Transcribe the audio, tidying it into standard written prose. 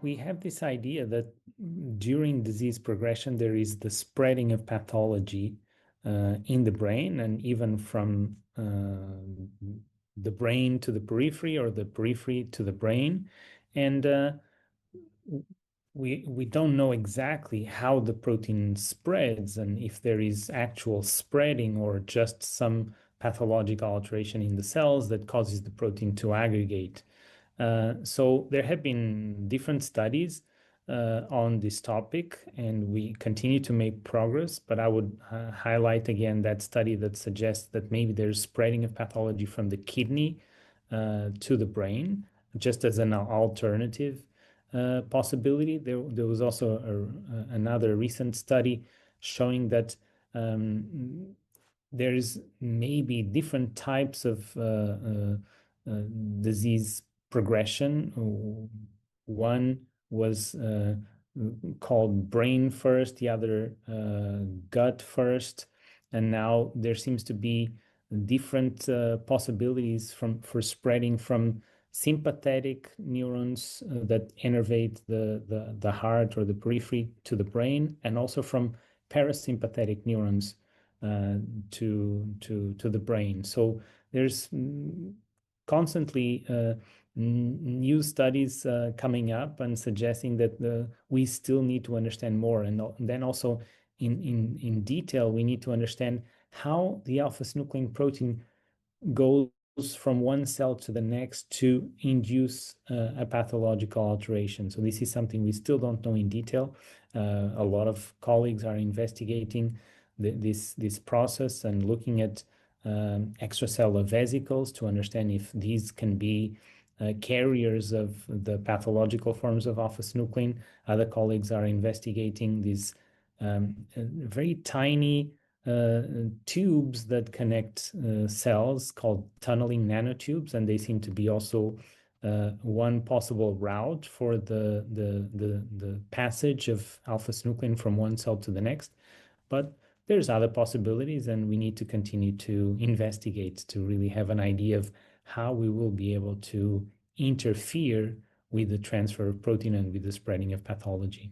we have this idea that during disease progression, there is the spreading of pathology in the brain, and even from the brain to the periphery or the periphery to the brain. And we don't know exactly how the protein spreads and if there is actual spreading or just some pathological alteration in the cells that causes the protein to aggregate. So there have been different studies on this topic, and we continue to make progress. But I would highlight again that study that suggests that maybe there's spreading of pathology from the kidney to the brain, just as an alternative possibility. There was also another recent study showing that there is maybe different types of disease progression. One was called brain first, the other gut first, and now there seems to be different possibilities for spreading from sympathetic neurons that innervate the heart or the periphery to the brain, and also from parasympathetic neurons to the brain. So there's constantly new studies coming up and suggesting that we still need to understand more, and then also in detail we need to understand how the alpha-synuclein protein goes from one cell to the next to induce a pathological alteration. So this is something we still don't know in detail. A lot of colleagues are investigating this process and looking at extracellular vesicles to understand if these can be carriers of the pathological forms of alpha-synuclein. Other colleagues are investigating these very tiny tubes that connect cells called tunneling nanotubes, and they seem to be also one possible route for the passage of alpha-synuclein from one cell to the next. But there's other possibilities, and we need to continue to investigate to really have an idea of how we will be able to interfere with the transfer of protein and with the spreading of pathology.